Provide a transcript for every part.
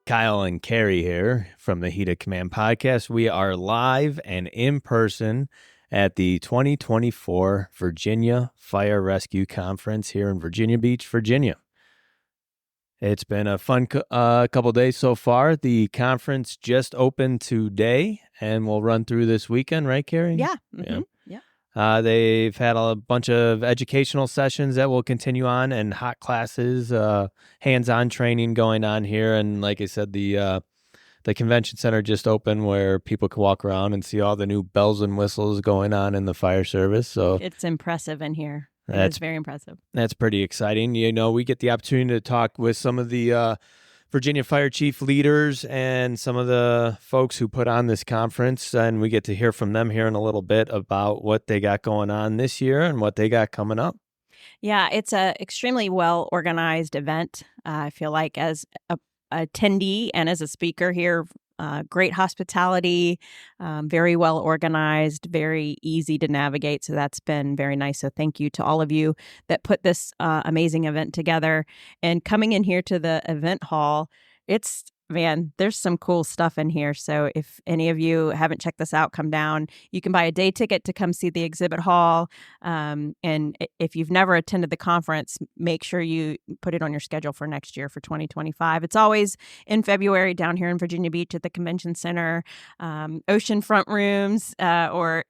Kyle and Carrie here from the Heat of Command podcast. We are live and in person at the 2024 Virginia Fire Rescue Conference here in Virginia Beach, Virginia. It's been a fun couple days so far. The conference just opened today, and we'll run through this weekend, right, Carrie? Yeah. Mm-hmm. They've had a bunch of educational sessions that will continue on, and hot classes, hands-on training going on here. And like I said, the convention center just opened where people can walk around and see all the new bells and whistles going on in the fire service. So it's impressive in here. It's very impressive. That's pretty exciting. You know, we get the opportunity to talk with some of the Virginia Fire Chief leaders and some of the folks who put on this conference, and we get to hear from them here in a little bit about what they got going on this year and what they got coming up. Yeah, it's a extremely well-organized event. I feel like as a attendee and as a speaker here, great hospitality, very well organized, very easy to navigate. So that's been very nice. So thank you to all of you that put this amazing event together. And coming in here to the event hall, there's some cool stuff in here. So if any of you haven't checked this out, come down. You can buy a day ticket to come see the exhibit hall. And if you've never attended the conference, make sure you put it on your schedule for next year for 2025. It's always in February down here in Virginia Beach at the Convention Center, oceanfront rooms or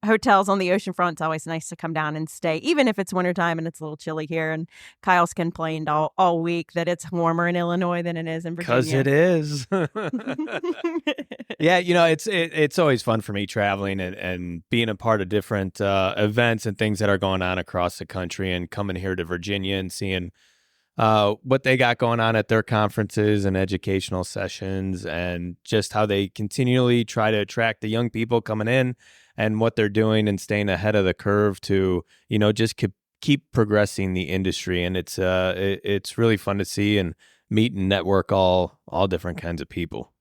hotels on the oceanfront. It's always nice to come down and stay, even if it's wintertime and it's a little chilly here. And Kyle's complained all week that it's warmer in Illinois than it is in Virginia. Because it is. Yeah, you know, it's always fun for me traveling and being a part of different events and things that are going on across the country, and coming here to Virginia and seeing what they got going on at their conferences and educational sessions, and just how they continually try to attract the young people coming in and what they're doing and staying ahead of the curve to, you know, just keep progressing the industry. And it's really fun to see and meet and network all different kinds of people.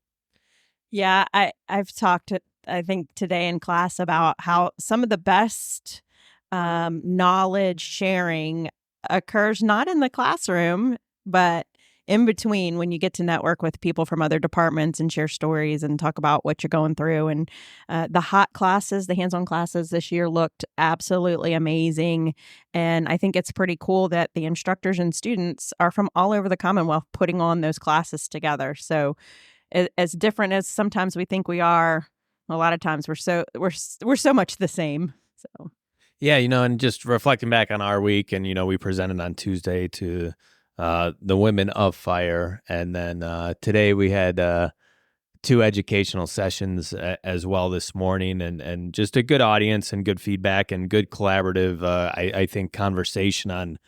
Yeah, I've talked, I think, today in class about how some of the best knowledge sharing occurs not in the classroom, but in between, when you get to network with people from other departments and share stories and talk about what you're going through. And the hot classes, the hands-on classes this year looked absolutely amazing. And I think it's pretty cool that the instructors and students are from all over the Commonwealth putting on those classes together. So as different as sometimes we think we are, a lot of times we're so much the same. So yeah, you know, and just reflecting back on our week, and, you know, we presented on Tuesday to the Women of Fire, and then today we had 2 educational sessions as well this morning, and just a good audience and good feedback and good collaborative, I think, conversation on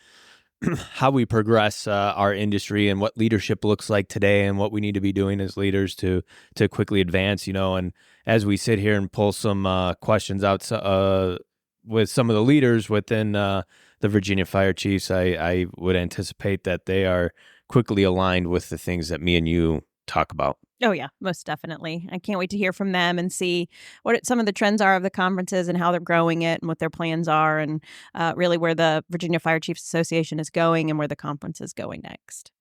how we progress our industry and what leadership looks like today and what we need to be doing as leaders to quickly advance, you know. And as we sit here and pull some questions out with some of the leaders within the Virginia Fire Chiefs, I would anticipate that they are quickly aligned with the things that me and you talk about. Oh, yeah, most definitely. I can't wait to hear from them and see what some of the trends are of the conferences and how they're growing it and what their plans are, and really where the Virginia Fire Chiefs Association is going and where the conference is going next.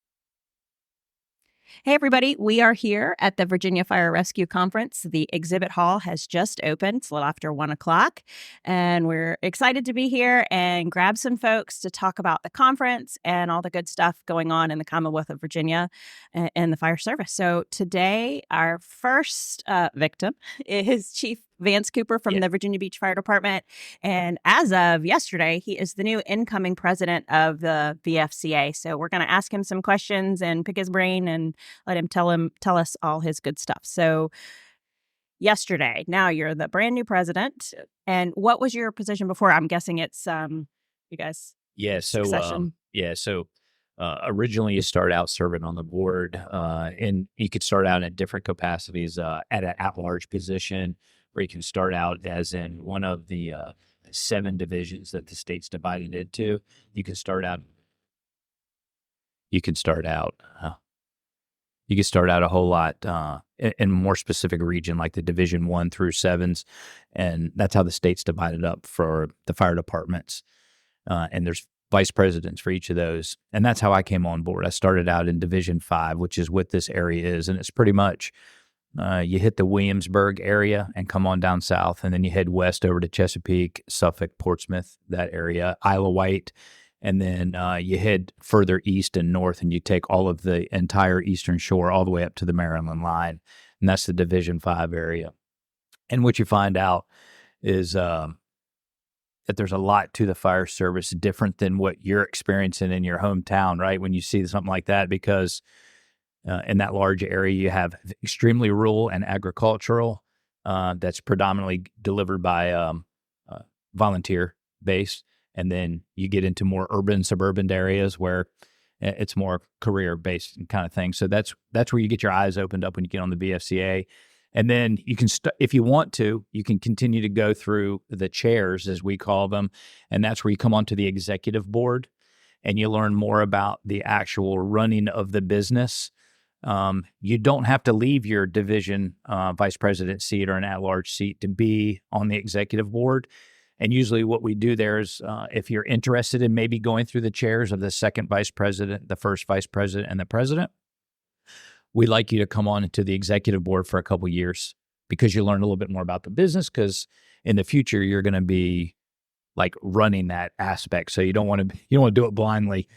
Hey, everybody. We are here at the Virginia Fire Rescue Conference. The exhibit hall has just opened. It's a little after 1 o'clock, and we're excited to be here and grab some folks to talk about the conference and all the good stuff going on in the Commonwealth of Virginia and the fire service. So today, our first victim is Chief Vance Cooper from the Virginia Beach Fire Department. And as of yesterday, he is the new incoming president of the VFCA. So we're going to ask him some questions and pick his brain and let him tell us all his good stuff. So yesterday, now you're the brand new president. And what was your position before? I'm guessing it's you guys. Yeah. So succession. Originally you start out serving on the board, and you could start out in different capacities at an at-large position, where you can start out as in one of the 7 divisions that the state's divided into. You can start out a whole lot in a more specific region, like the Division 1 through 7s, and that's how the state's divided up for the fire departments. And there's vice presidents for each of those. And that's how I came on board. I started out in Division 5, which is what this area is. And it's pretty much you hit the Williamsburg area and come on down south, and then you head west over to Chesapeake, Suffolk, Portsmouth, that area, Isle of Wight. And then you head further east and north, and you take all of the entire eastern shore all the way up to the Maryland line. And that's the Division 5 area. And what you find out is that there's a lot to the fire service different than what you're experiencing in your hometown, right? When you see something like that, because in that large area, you have extremely rural and agricultural that's predominantly delivered by volunteer base. And then you get into more urban, suburban areas where it's more career-based kind of thing. So that's where you get your eyes opened up when you get on the VFCA. And then you can, if you want to, you can continue to go through the chairs, as we call them. And that's where you come onto the executive board and you learn more about the actual running of the business. You don't have to leave your division vice president seat or an at-large seat to be on the executive board. And usually what we do there is if you're interested in maybe going through the chairs of the second vice president, the first vice president, and the president, we'd like you to come on into the executive board for a couple of years because you learn a little bit more about the business, because in the future you're going to be like running that aspect. So you don't want to do it blindly.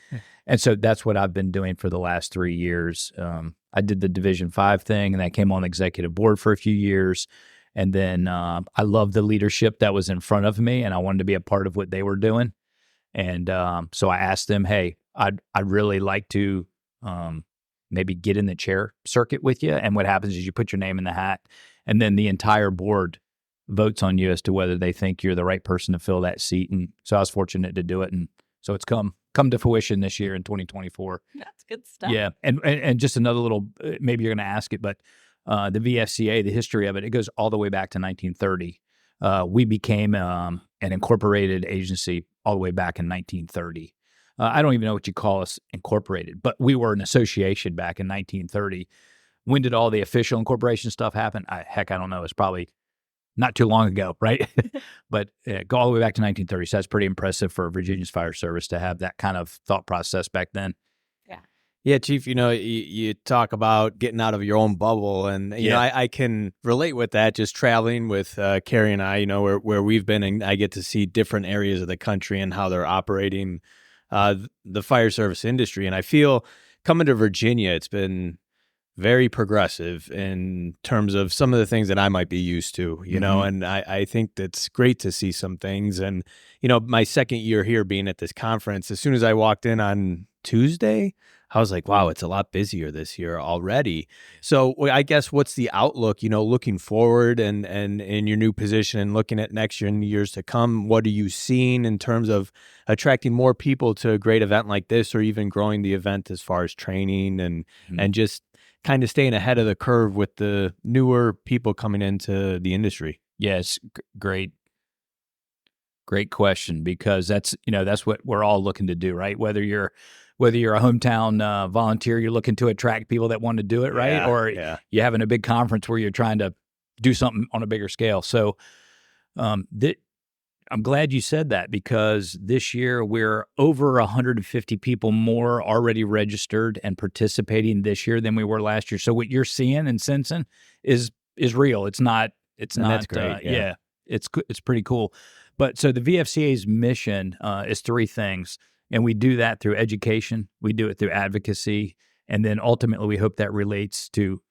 And so that's what I've been doing for the last 3 years. I did the Division 5 thing, and I came on the executive board for a few years. And then I loved the leadership that was in front of me, and I wanted to be a part of what they were doing. And so I asked them, hey, I'd really like to maybe get in the chair circuit with you. And what happens is you put your name in the hat, and then the entire board votes on you as to whether they think you're the right person to fill that seat. And so I was fortunate to do it. And so it's come to fruition this year in 2024. That's good stuff. Yeah. And just another little, maybe you're going to ask it, but the VFCA, the history of it, it goes all the way back to 1930. We became an incorporated agency all the way back in 1930. I don't even know what you call us incorporated, but we were an association back in 1930. When did all the official incorporation stuff happen? Heck, I don't know. It's probably not too long ago, right? But go all the way back to 1930. So that's pretty impressive for Virginia's fire service to have that kind of thought process back then. Yeah, Chief, you talk about getting out of your own bubble, and you know, I can relate with that, just traveling with Carrie and I, where we've been, and I get to see different areas of the country and how they're operating the fire service industry. And I feel coming to Virginia, it's been very progressive in terms of some of the things that I might be used to, and I think that's great to see some things. And, my second year here being at this conference, as soon as I walked in on Tuesday, I was like, wow, it's a lot busier this year already. So I guess what's the outlook, looking forward and in your new position and looking at next year and years to come? What are you seeing in terms of attracting more people to a great event like this, or even growing the event as far as training and just kind of staying ahead of the curve with the newer people coming into the industry? Yes, great question, because that's what we're all looking to do, right? Whether you're a hometown volunteer, you're looking to attract people that want to do it, right? Or you're having a big conference where you're trying to do something on a bigger scale. So I'm glad you said that, because this year we're over 150 people more already registered and participating this year than we were last year. So what you're seeing and sensing is real. It's not. That's great. It's pretty cool. But so the VFCA's mission is three things. And we do that through education, we do it through advocacy, and then ultimately we hope that relates to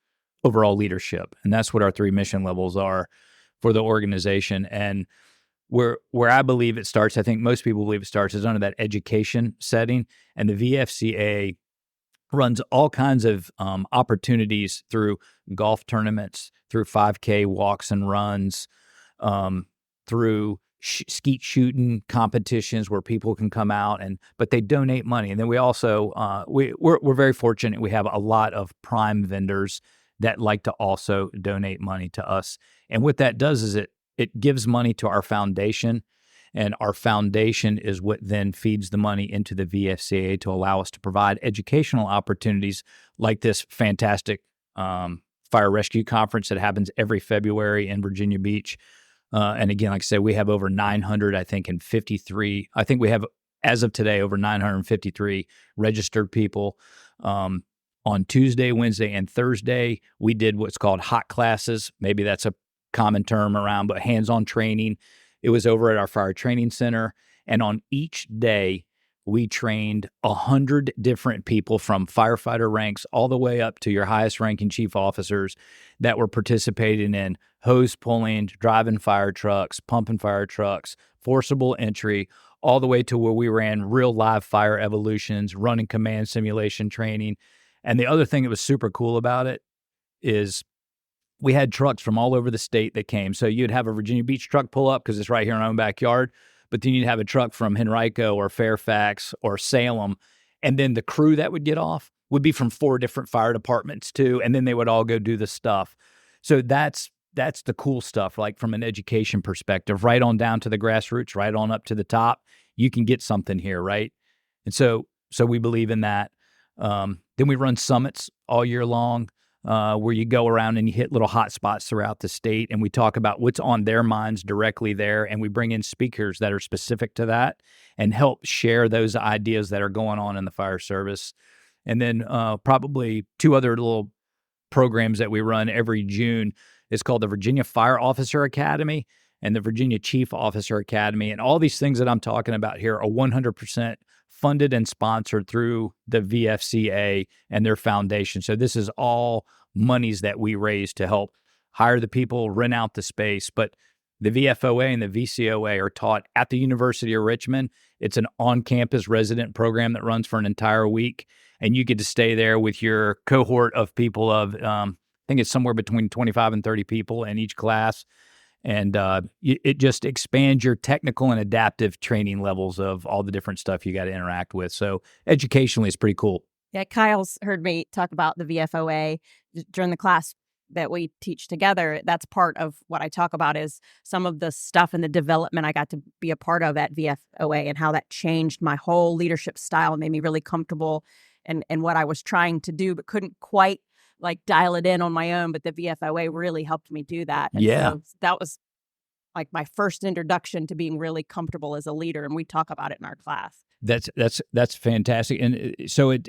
overall leadership. And that's what our three mission levels are for the organization. And where I believe it starts, I think most people believe it starts, is under that education setting. And the VFCA runs all kinds of opportunities through golf tournaments, through 5K walks and runs, through skeet shooting competitions where people can come out but they donate money. And then we also we're very fortunate. We have a lot of prime vendors that like to also donate money to us. And what that does is it gives money to our foundation, and our foundation is what then feeds the money into the VFCA to allow us to provide educational opportunities like this fantastic fire rescue conference that happens every February in Virginia Beach. And again, like I said, we have over 900, I think, and 53. I think we have as of today, over 953 registered people. On Tuesday, Wednesday, and Thursday, we did what's called hot classes. Maybe that's a common term around, but hands-on training. It was over at our fire training center. And on each day, we trained 100 different people from firefighter ranks all the way up to your highest ranking chief officers that were participating in hose pulling, driving fire trucks, pumping fire trucks, forcible entry, all the way to where we ran real live fire evolutions, running command simulation training. And the other thing that was super cool about it is we had trucks from all over the state that came. So you'd have a Virginia Beach truck pull up because it's right here in our own backyard. But then you'd have a truck from Henrico or Fairfax or Salem. And then the crew that would get off would be from 4 different fire departments too. And then they would all go do the stuff. So that's the cool stuff, like from an education perspective, right on down to the grassroots, right on up to the top. You can get something here, right? And so we believe in that. Then we run summits all year long where you go around and you hit little hot spots throughout the state, and we talk about what's on their minds directly there, and we bring in speakers that are specific to that and help share those ideas that are going on in the fire service. And then probably 2 other little programs that we run every June is called the Virginia Fire Officer Academy and the Virginia Chief Officer Academy. And all these things that I'm talking about here are 100% funded and sponsored through the VFCA and their foundation. So this is all monies that we raise to help hire the people, rent out the space. But the VFOA and the VCOA are taught at the University of Richmond. It's an on-campus resident program that runs for an entire week, and you get to stay there with your cohort of people of, I think it's somewhere between 25 and 30 people in each class. And it just expands your technical and adaptive training levels of all the different stuff you got to interact with. So educationally, it's pretty cool. Yeah, Kyle's heard me talk about the VFOA during the class that we teach together. That's part of what I talk about is some of the stuff and the development I got to be a part of at VFOA and how that changed my whole leadership style and made me really comfortable in what I was trying to do, but couldn't quite like dial it in on my own. But the VFOA really helped me do that. And Yeah. so that was like my first introduction to being really comfortable as a leader. And we talk about it in our class. That's fantastic. And so it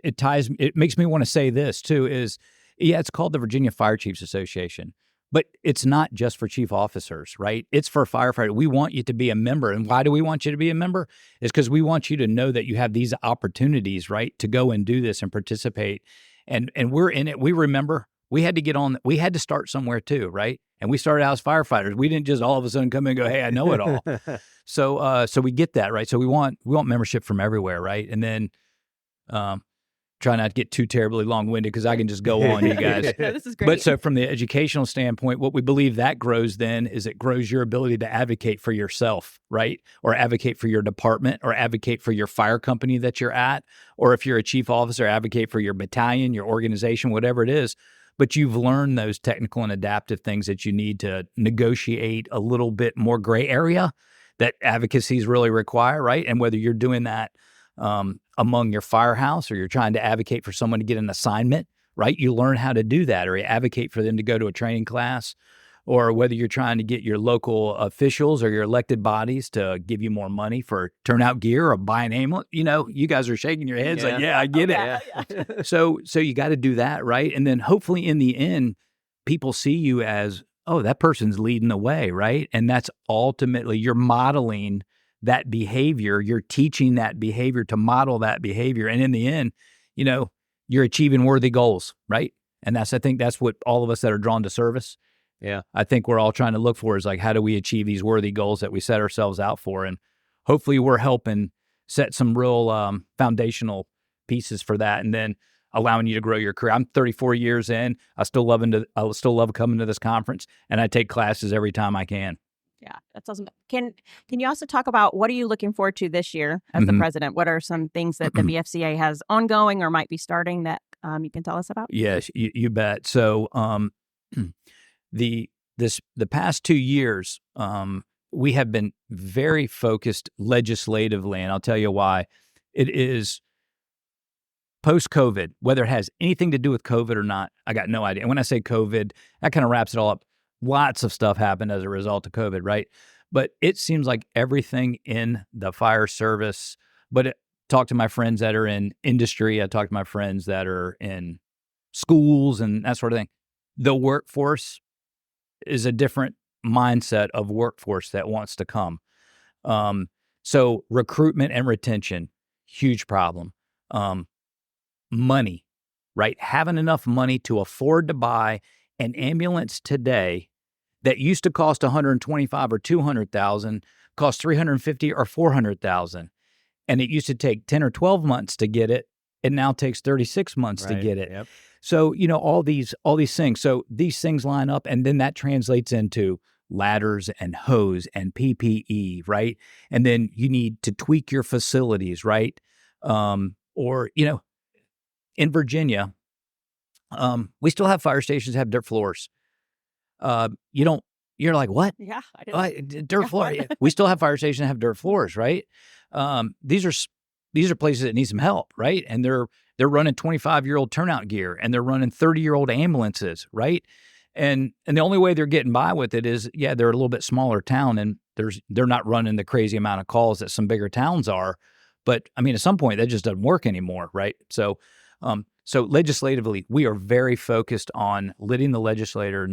makes me want to say this too is, yeah, it's called the Virginia Fire Chiefs Association, but it's not just for chief officers, right? It's for firefighters. We want you to be a member. And why do we want you to be a member? It's because we want you to know that you have these opportunities, right, to go and do this and participate. And we're in it. We remember we had to start somewhere too, right? And we started out as firefighters. We didn't just all of a sudden come in and go, hey, I know it all. So we get that, right? So we want membership from everywhere, right? And then try not to get too terribly long-winded because I can just go on, you guys. No, this is great. But so from the educational standpoint, what we believe that grows then is it grows your ability to advocate for yourself, right? Or advocate for your department or advocate for your fire company that you're at. Or if you're a chief officer, advocate for your battalion, your organization, whatever it is. But you've learned those technical and adaptive things that you need to negotiate a little bit more gray area that advocacies really require, right? And whether you're doing that among your firehouse or you're trying to advocate for someone to get an assignment, right? You learn how to do that, or you advocate for them to go to a training class, or whether you're trying to get your local officials or your elected bodies to give you more money for turnout gear or buy an ambulance. You know, you guys are shaking your heads like, yeah, I get it. Yeah. So you got to do that, right? And then hopefully in the end, people see you as, oh, that person's leading the way, right? And that's ultimately, you're modeling that behavior. You're teaching that behavior to model that behavior. And in the end, you know, you're achieving worthy goals, right? And I think that's what all of us that are drawn to service, Yeah. I think we're all trying to look for is like, how do we achieve these worthy goals that we set ourselves out for? And hopefully we're helping set some real foundational pieces for that, and then allowing you to grow your career. I'm 34 years in. I still love coming to this conference, and I take classes every time I can. Yeah, that's awesome. Can you also talk about what are you looking forward to this year as the president? What are some things that the VFCA has ongoing or might be starting that you can tell us about? Yes, you bet. So the past 2 years, we have been very focused legislatively, and I'll tell you why. It is post-COVID, whether it has anything to do with COVID or not, I got no idea. And when I say COVID, that kind of wraps it all up. Lots of stuff happened as a result of COVID, right? But it seems like everything in the fire service, But talk to my friends that are in industry. I talk to my friends that are in schools and that sort of thing. The workforce is a different mindset of workforce that wants to come. So recruitment and retention, huge problem. Money, right? Having enough money to afford to buy an ambulance today that used to cost $125,000 or $200,000 costs $350,000 or $400,000, and it used to take 10 or 12 months to get it. It now takes 36 months to get it. Yep. So all these things. So these things line up, and then that translates into ladders and hose and PPE, right? And then you need to tweak your facilities, right? Or in Virginia, we still have fire stations that have dirt floors. You're like, what? Yeah, I didn't. Dirt floor. Yeah. We still have fire stations that have dirt floors, right? These are places that need some help, right? And they're running 25-year-old turnout gear, and they're running 30-year-old ambulances, right? And the only way they're getting by with it is, they're a little bit smaller town, and they're not running the crazy amount of calls that some bigger towns are. But I mean, at some point, that just doesn't work anymore, right? So legislatively, we are very focused on letting the legislator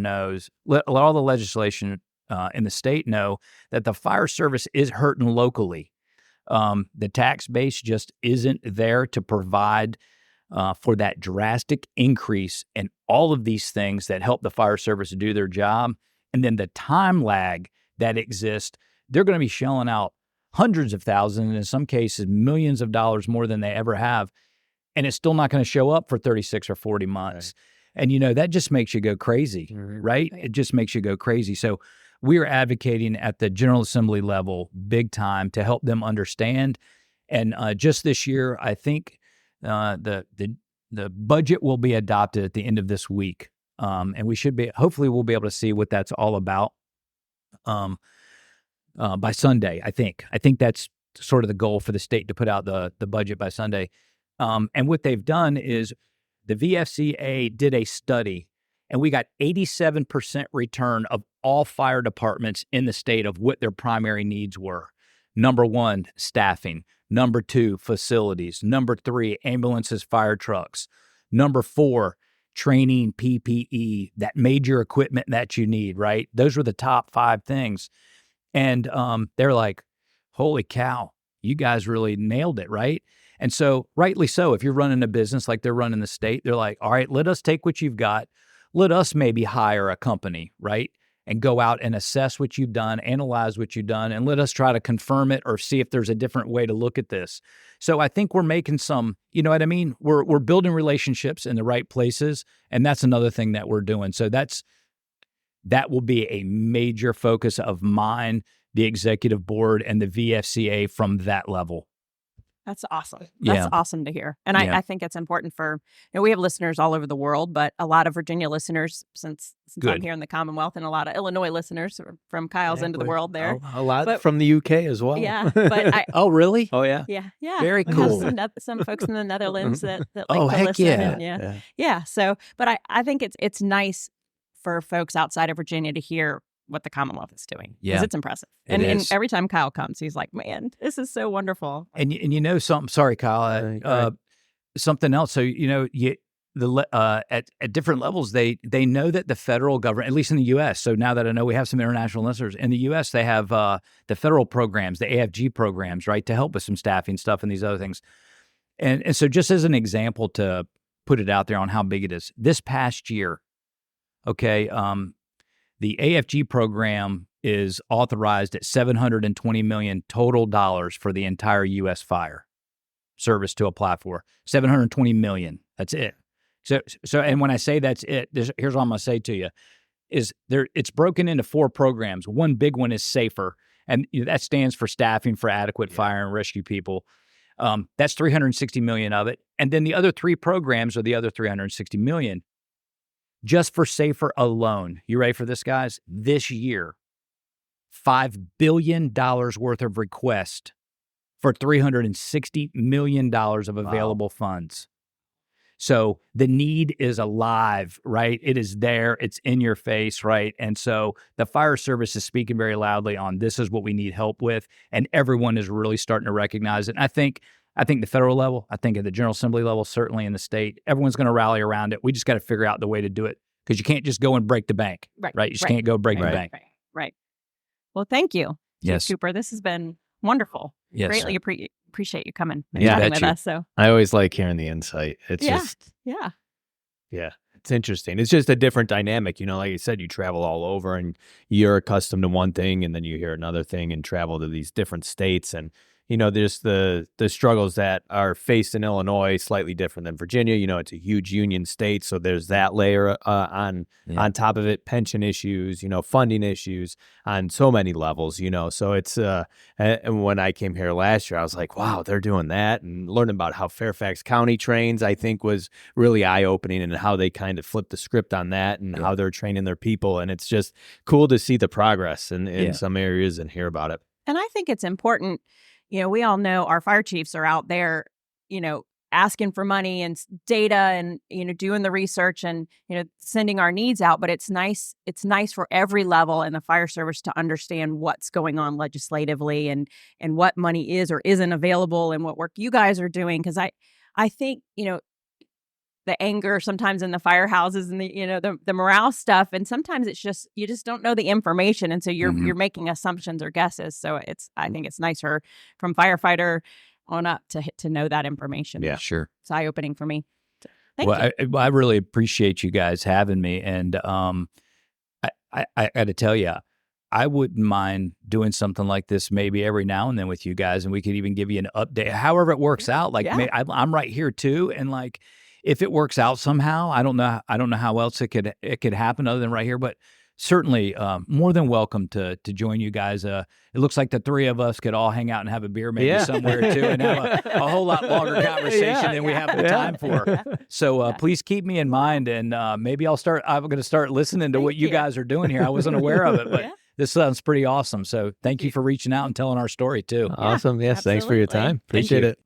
let all the legislation in the state know that the fire service is hurting locally. The tax base just isn't there to provide for that drastic increase in all of these things that help the fire service do their job. And then the time lag that exists, they're going to be shelling out hundreds of thousands, and in some cases, millions of dollars more than they ever have. And it's still not going to show up for 36 or 40 months. Right. And, that just makes you go crazy, right? It just makes you go crazy. So we are advocating at the General Assembly level big time to help them understand. And just this year, I think the budget will be adopted at the end of this week. And hopefully we'll be able to see what that's all about by Sunday, I think. I think that's sort of the goal for the state, to put out the budget by Sunday. And what they've done is the VFCA did a study, and we got 87% return of all fire departments in the state of what their primary needs were. Number 1, staffing. Number 2, facilities. Number 3, ambulances, fire trucks. Number 4, training, PPE, that major equipment that you need, right? Those were the top 5 things. And they're like, holy cow, you guys really nailed it, right? And so, rightly so, if you're running a business like they're running the state, they're like, all right, let us take what you've got. Let us maybe hire a company, right? And go out and assess what you've done, analyze what you've done, and let us try to confirm it or see if there's a different way to look at this. So I think we're making some, you know what I mean? We're building relationships in the right places, and that's another thing that we're doing. So that will be a major focus of mine, the executive board, and the VFCA from that level. That's awesome. That's awesome to hear. And I think it's important for, we have listeners all over the world, but a lot of Virginia listeners, since I'm here in the Commonwealth, and a lot of Illinois listeners from Kyle's end of the world there. A lot from the UK as well. Yeah. But oh, really? Oh, yeah. Yeah. Very we cool. Have some folks in the Netherlands that like to heck listen. Yeah. And yeah. So, but I think it's nice for folks outside of Virginia to hear what the Commonwealth is doing. Because it's impressive. And every time Kyle comes, he's like, man, this is so wonderful. And something, sorry, Kyle, something else. So, at different levels, they know that the federal government, at least in the U.S., so now that I know we have some international listeners, in the U.S., they have the federal programs, the AFG programs, right, to help with some staffing stuff and these other things. And so just as an example to put it out there on how big it is, this past year, the AFG program is authorized at $720 million total dollars for the entire U.S. fire service to apply for. $720 million. That's it. So, and when I say that's it, here's what I'm going to say to you: it's broken into 4 programs. One big one is SAFER, and that stands for Staffing for Adequate Fire and Rescue People. That's $360 million of it, and then the other 3 programs are the other $360 million. Just for SAFER alone, you ready for this, guys? This year, $5 billion worth of requests for $360 million of available funds. So the need is alive, right? It is there. It's in your face, right? And so the fire service is speaking very loudly on this is what we need help with. And everyone is really starting to recognize it. And I think the federal level, I think at the General Assembly level, certainly in the state, everyone's going to rally around it. We just got to figure out the way to do it because you can't just go and break the bank, right? You just can't go break the bank. Right. Well, thank you, Yes. Chief Cooper. This has been wonderful. Yes. Greatly appreciate you coming and Yeah. chatting with us. So I always like hearing the insight. It's yeah, just, yeah. yeah, it's interesting. It's just a different dynamic. Like you said, you travel all over and you're accustomed to one thing and then you hear another thing and travel to these different states. And, there's the struggles that are faced in Illinois, slightly different than Virginia. It's a huge union state. So there's that layer on top of it, pension issues, funding issues on so many levels, So it's, and when I came here last year, I was like, wow, they're doing that. And learning about how Fairfax County trains, I think was really eye-opening and how they kind of flipped the script on that and how they're training their people. And it's just cool to see the progress in some areas and hear about it. And I think it's important. We all know our fire chiefs are out there, asking for money and data and, doing the research and, sending our needs out. But it's nice for every level in the fire service to understand what's going on legislatively and what money is or isn't available and what work you guys are doing. Because I think, the anger sometimes in the firehouses and the morale stuff. And sometimes it's just, you just don't know the information. And so you're making assumptions or guesses. So I think it's nicer from firefighter on up to know that information. Yeah, sure. It's eye-opening for me. So, thank you. I really appreciate you guys having me. And I got to tell you, I wouldn't mind doing something like this maybe every now and then with you guys. And we could even give you an update, however it works out. Like I'm right here too. And like, if it works out somehow, I don't know how else it could happen other than right here, but certainly more than welcome to join you guys. It looks like the three of us could all hang out and have a beer maybe somewhere too and have a whole lot longer conversation than we have the time for. So please keep me in mind and maybe I'm going to start listening to what you guys are doing here. I wasn't aware of it, but this sounds pretty awesome. So thank you for reaching out and telling our story too. Awesome. Yes. Absolutely. Thanks for your time. Appreciate it.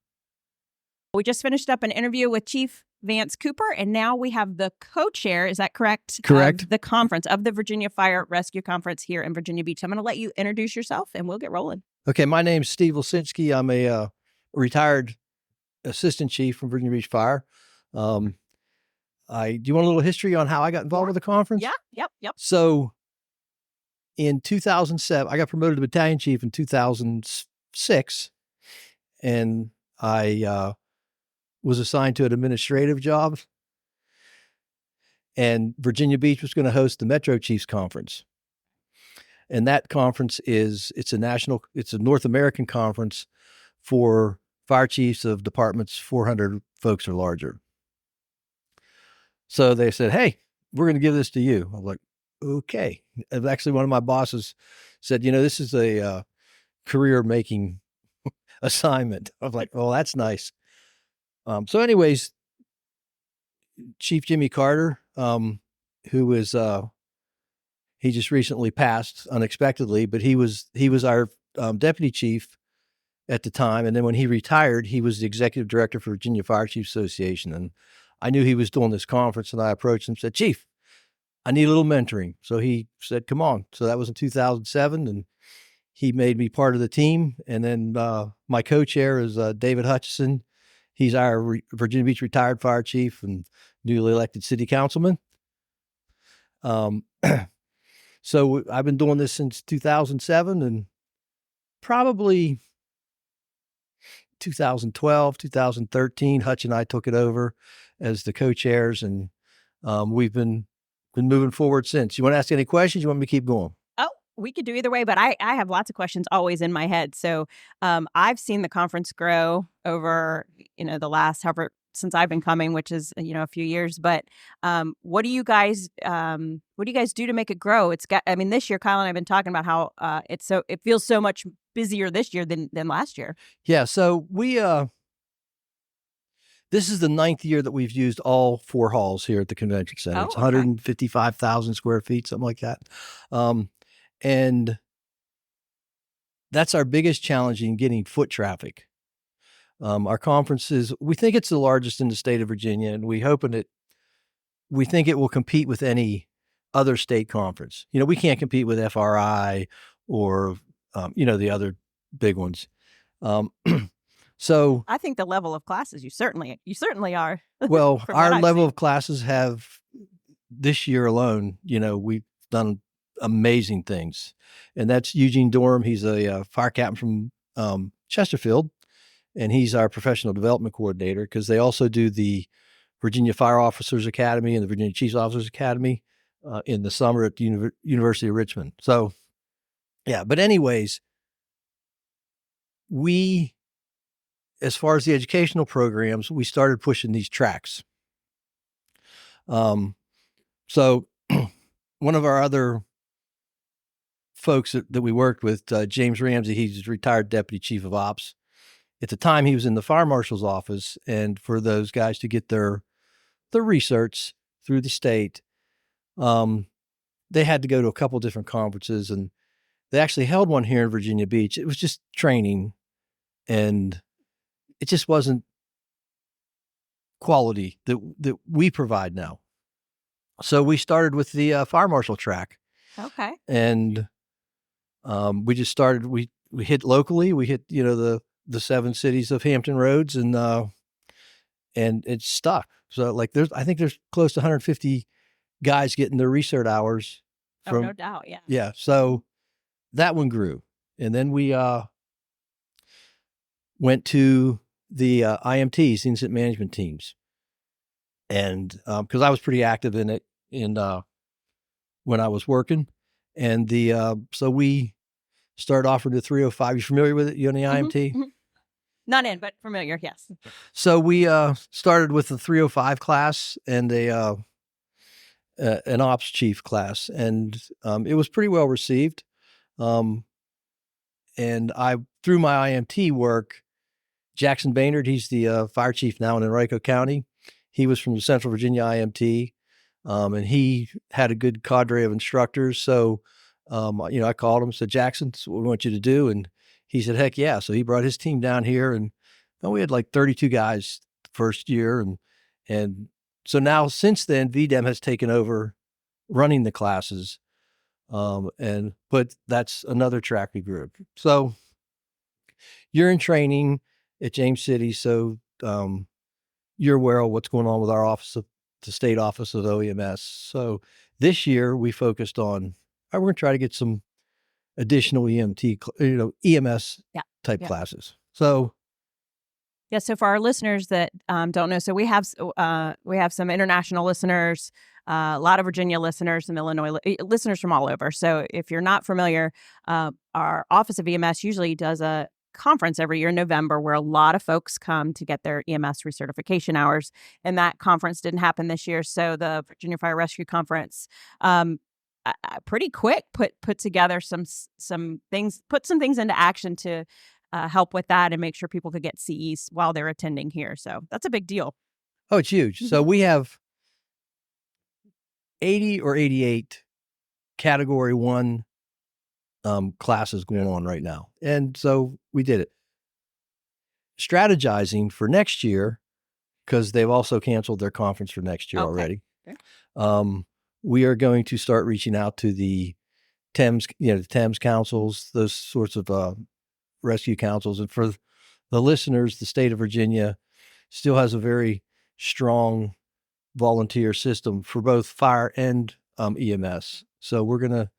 We just finished up an interview with Chief Vance Cooper, and now we have the co-chair, is that correct? Correct. Of the conference, of the Virginia Fire Rescue Conference here in Virginia Beach. I'm going to let you introduce yourself, and we'll get rolling. Okay, my name's Steve Lesinski. I'm a retired assistant chief from Virginia Beach Fire. Do you want a little history on how I got involved with the conference? Yeah, yep. So in 2007, I got promoted to battalion chief in 2006, and I was assigned to an administrative job, and Virginia Beach was going to host the Metro Chiefs Conference. And that conference it's a North American conference for fire chiefs of departments 400 folks or larger. So they said, hey, we're going to give this to you. I was like, okay. And actually, one of my bosses said, this is a career-making assignment. I was like, oh, that's nice. So anyways, Chief Jimmy Carter, who is, he just recently passed unexpectedly, but he was our deputy chief at the time. And then when he retired, he was the executive director for Virginia Fire Chiefs Association. And I knew he was doing this conference, and I approached him and said, Chief, I need a little mentoring. So he said, come on. So that was in 2007, and he made me part of the team. And then my co-chair is David Hutchison. He's our Virginia Beach retired fire chief and newly elected city councilman. So I've been doing this since 2007, and probably 2012, 2013, Hutch and I took it over as the co-chairs, and we've been moving forward since. You want to ask any questions? You want me to keep going? We could do either way, but I have lots of questions always in my head. So I've seen the conference grow over, the last since I've been coming, which is, a few years. But what do you guys do to make it grow? This year, Kyle and I have been talking about how it feels so much busier this year than last year. Yeah. So this is the 9th year that we've used all 4 halls here at the convention center. It's 155,000 square feet, something like that. And that's our biggest challenge in getting foot traffic. Our conference we think it's the largest in the state of Virginia, and we think it will compete with any other state conference. We can't compete with FRI or, the other big ones. So I think the level of classes you certainly are. well, from our what I've level seen. of classes have this year alone, we've done amazing things. And that's Eugene Dorm. He's a fire captain from Chesterfield, and he's our professional development coordinator, because they also do the Virginia Fire Officers Academy and the Virginia Chiefs Officers Academy in the summer at the University of Richmond. So, yeah. But anyways, as far as the educational programs, we started pushing these tracks. So one of our other folks that we worked with, James Ramsey, he's retired deputy chief of ops. At the time, he was in the fire marshal's office, and for those guys to get their research through the state, they had to go to a couple different conferences, and they actually held one here in Virginia Beach. It was just training, and it just wasn't quality that we provide now. So we started with the fire marshal track. Okay. And we just started, we hit locally, we hit, the 7 cities of Hampton Roads, and it's stuck. So I think there's close to 150 guys getting their research hours. No doubt. Yeah. Yeah. So that one grew. And then we went to the IMTs, incident management teams. And because I was pretty active in it when I was working. And so we started offering the 305. You familiar with it? You on the IMT? Mm-hmm. Not in, but familiar, yes. So we started with the 305 class and an ops chief class, and it was pretty well received. And through my IMT work, Jackson Baynard, he's the fire chief now in Roanoke County. He was from the Central Virginia IMT, and he had a good cadre of instructors. So, I called him, said, "Jackson, this is what we want you to do." And he said, "Heck yeah." So he brought his team down here, and we had like 32 guys the first year. And so now since then, VDEM has taken over running the classes. But that's another track we grew. So you're in training at James City. So, you're aware of what's going on with our the state office of OEMS. So this year we focused on, we're going to try to get some additional EMS type classes. So, yeah. So for our listeners that don't know, so we have some international listeners, a lot of Virginia listeners, some Illinois listeners from all over. So if you're not familiar, our Office of EMS usually does a conference every year in November where a lot of folks come to get their EMS recertification hours, and that conference didn't happen this year. So the Virginia Fire Rescue Conference, pretty quick put together some things, put some things into action to help with that and make sure people could get CEs while they're attending here. So that's a big deal. Oh, it's huge. So we have 80 or 88 Category 1 classes going on right now. And so we did it. Strategizing for next year, because they've also canceled their conference for next year already. Okay. We are going to start reaching out to the TEMS, the TEMS councils, those sorts of rescue councils. And for the listeners, the state of Virginia still has a very strong volunteer system for both fire and EMS. So we're going to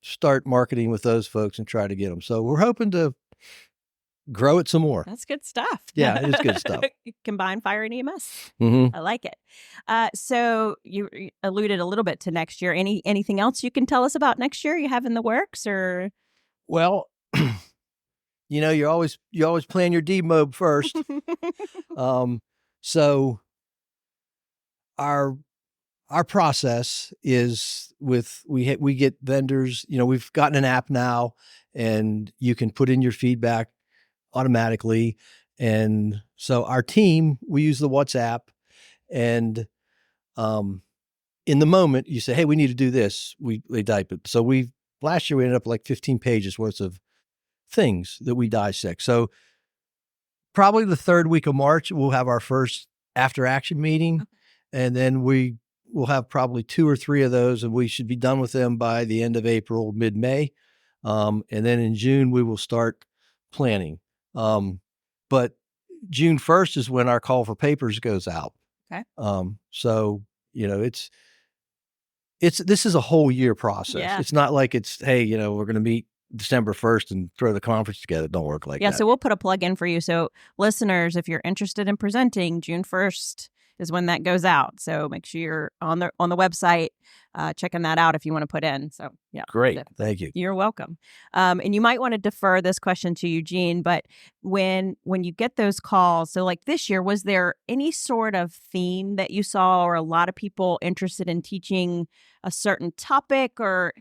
start marketing with those folks and try to get them. So we're hoping to grow it some more. That's good stuff. Yeah, it is good stuff. Combine fire and EMS. Mm-hmm. I like it. So you alluded a little bit to next year. Anything else you can tell us about next year you have in the works, or? Well, you always plan your DMOB first. So our process is we get vendors, we've gotten an app now, and you can put in your feedback automatically. And so our team, we use the WhatsApp, and in the moment you say, "Hey, we need to do this," they type it. So last year we ended up like 15 pages worth of things that we dissect. So probably the third week of March, we'll have our first after action meeting. And then we will have probably 2 or 3 of those, and we should be done with them by the end of April, mid-May. And then in June, we will start planning. But June 1st is when our call for papers goes out. Okay. So, this is a whole year process. Yeah. It's not like it's, hey, we're going to meet December 1st and throw the conference together. It don't work like that. Yeah, so we'll put a plug in for you. So listeners, if you're interested in presenting, June 1st is when that goes out. So make sure you're on the website, checking that out if you want to put in. So yeah. Great. Thank you. You're welcome. And you might want to defer this question to Eugene, but when you get those calls, so like this year, was there any sort of theme that you saw, or a lot of people interested in teaching a certain topic, or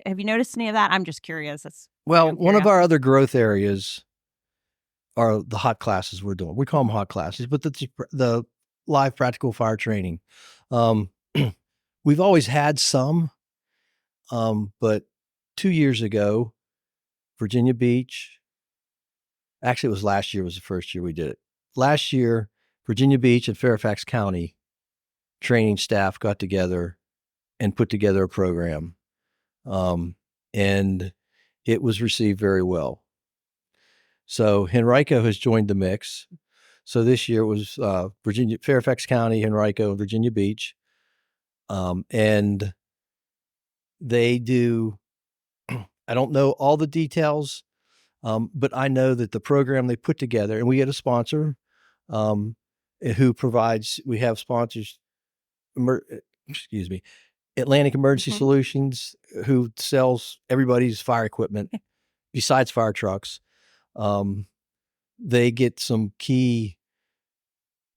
have you noticed any of that? I'm just curious. Well, one of our other growth areas are the hot classes we're doing. We call them hot classes, but the live practical fire training. We've always had some, but 2 years ago, Virginia Beach, actually it was last year was the first year we did it. Last year, Virginia Beach and Fairfax County training staff got together and put together a program. And it was received very well. So Henrico has joined the mix. So this year it was Fairfax County, Henrico, and Virginia Beach. And they do, I don't know all the details, but I know that the program they put together, and we get a sponsor who provides, we have sponsors, Atlantic Emergency Solutions, who sells everybody's fire equipment besides fire trucks. They get some key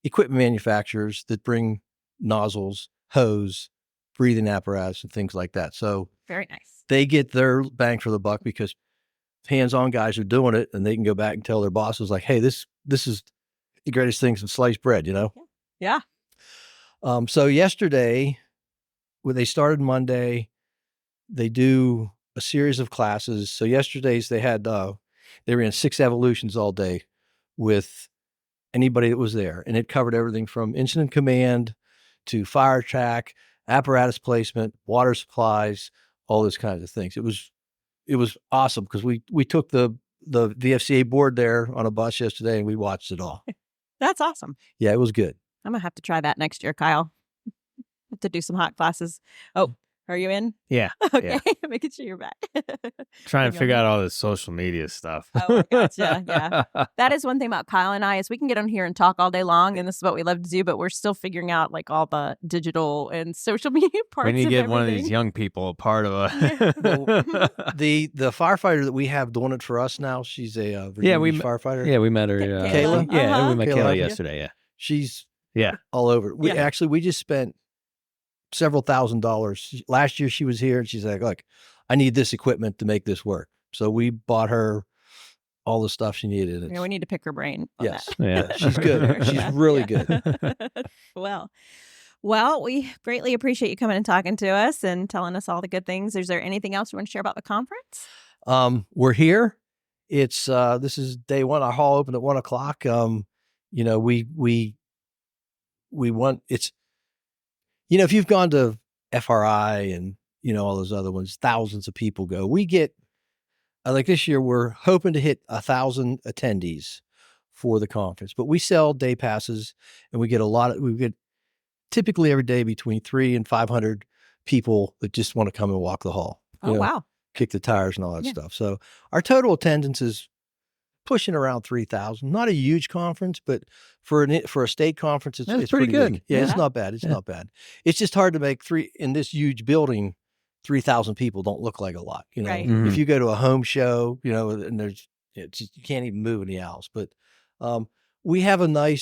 equipment manufacturers that bring nozzles, hose, breathing apparatus, and things like that. So very nice. They get their bang for the buck because hands-on guys are doing it, and they can go back and tell their bosses like, hey, this is the greatest thing since sliced bread, Yeah. So yesterday, when they started Monday, they do a series of classes. So yesterday's they ran 6 evolutions all day with anybody that was there. And it covered everything from incident command to fire attack, apparatus placement, water supplies, all those kinds of things. It was awesome because we took the VFCA board there on a bus yesterday and we watched it all. That's awesome. Yeah, it was good. I'm going to have to try that next year, Kyle. To do some hot classes. Oh, are you in? Yeah. Okay. Yeah. Making sure you're back. Trying to figure out all this social media stuff. Oh, gotcha. Yeah. That is one thing about Kyle and I is we can get on here and talk all day long, and this is what we love to do, but we're still figuring out like all the digital and social media parts. We need to get everything. one of these young people a part of the firefighter that we have doing it for us now, she's a Virginia Beach firefighter. Yeah, we met her. Kayla? Yeah, we met Kayla Kayla. yesterday. Yeah. She's Yeah. all over. We just spent several $1,000s. Last year she was here and she's like, look, I need this equipment to make this work. So we bought her all the stuff she needed. Yeah, we need to pick her brain. Yes. Yeah. She's good. She's really good. Well, we greatly appreciate you coming and talking to us and telling us all the good things. Is there anything else you want to share about the conference? We're here. It's this is day one. Our hall opened at 1:00. We want it's. If you've gone to FRI and, all those other ones, thousands of people go. We get, like this year, we're hoping to hit 1,000 attendees for the conference, but we sell day passes and we get typically every day between 300 and 500 people that just want to come and walk the hall. Wow. Kick the tires and all that stuff. So our total attendance is pushing around 3,000. Not a huge conference, but for a state conference, it's pretty good. Big. Yeah, it's not bad. It's not bad. It's just hard to make in this huge building, 3,000 people don't look like a lot. Right. Mm-hmm. If you go to a home show, and you can't even move in the house. But we have I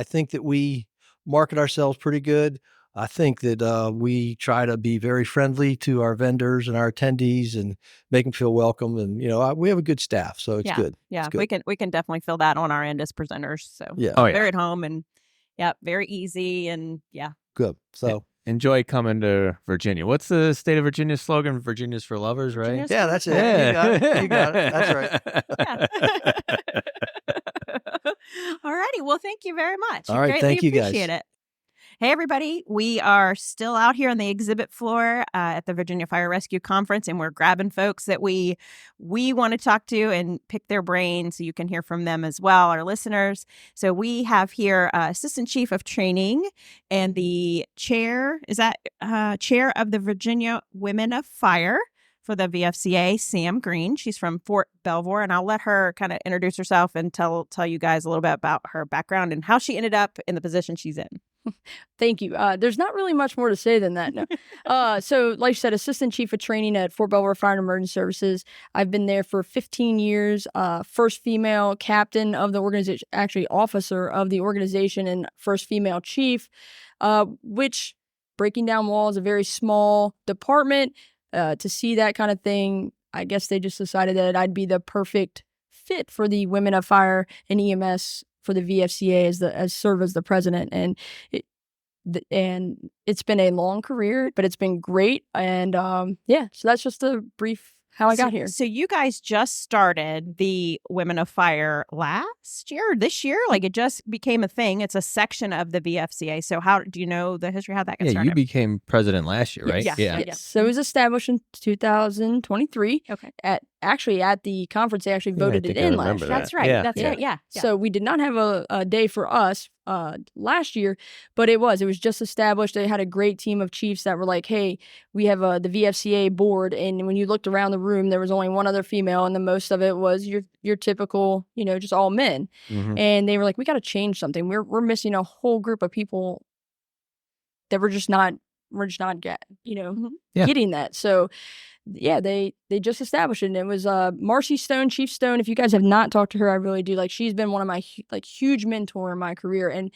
think that we market ourselves pretty good. I think that we try to be very friendly to our vendors and our attendees and make them feel welcome. And, we have a good staff, so it's good. Yeah, it's good. we can definitely feel that on our end as presenters. So yeah. Oh, yeah. They're at home and very easy and Good. So enjoy coming to Virginia. What's the state of Virginia's slogan? Virginia's for lovers, right? Virginia's yeah, that's it. Yeah. You got it. That's right. Yeah. righty. Well, thank you very much. All right. Greatly Thank you, guys. appreciate it. Hey, everybody. We are still out here on the exhibit floor at the Virginia Fire Rescue Conference, and we're grabbing folks that we want to talk to and pick their brains so you can hear from them as well, our listeners. So we have here Assistant Chief of Training and the chair of the Virginia Women of Fire for the VFCA, Sam Green. She's from Fort Belvoir, and I'll let her kind of introduce herself and tell you guys a little bit about her background and how she ended up in the position she's in. Thank you. There's not really much more to say than that. No. So, like I said, Assistant Chief of Training at Fort Belvoir Fire and Emergency Services. I've been there for 15 years. First female captain of the organization, actually officer of the organization, and first female chief, which, breaking down walls, a very small department. To see that kind of thing, I guess they just decided that I'd be the perfect fit for the Women of Fire and EMS for the VFCA as serve as the president, and it's been a long career, but it's been great, and so that's just a brief how I got here. So you guys just started the Women of Fire last year or this year? Like it just became a thing. It's a section of the VFCA. So how do you know the history, how that got started? You became president last year, right? Yes. So it was established in 2023. Okay. At the conference, they actually voted it in last year. That's right. Yeah. That's right. Yeah. So we did not have a day for us last year, but it was just established. They had a great team of chiefs that were like, hey, we have the VFCA board, and when you looked around the room, there was only one other female, and the most of it was your typical, just all men. Mm-hmm. And they were like, we got to change something. We're missing a whole group of people that we're just not getting that. So they just established it, and it was Marci Stone, Chief Stone. If you guys have not talked to her, I really do. Like, she's been one of my huge mentor in my career, and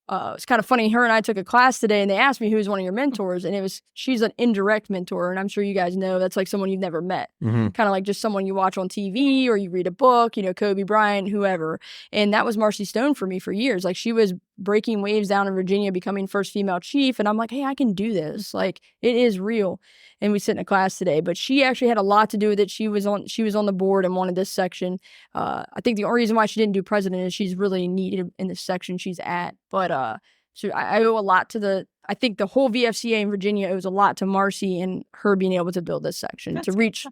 it's kind of funny. Her and I took a class today, and they asked me who's one of your mentors, and she's an indirect mentor, and I'm sure you guys know that's like someone you've never met, Mm-hmm. kind of like just someone you watch on TV or you read a book, Kobe Bryant, whoever. And that was Marci Stone for me for years. Like, she was breaking waves down in Virginia, becoming first female chief, and I'm like, hey, I can do this. Like, it is real. And we sit in a class today, but she actually had a lot to do with it. She was on the board and wanted this section. I think the only reason why she didn't do president is she's really needed in the section she's at. But so I owe a lot to I think the whole VFCA in Virginia owes a lot to Marci and her being able to build this section to reach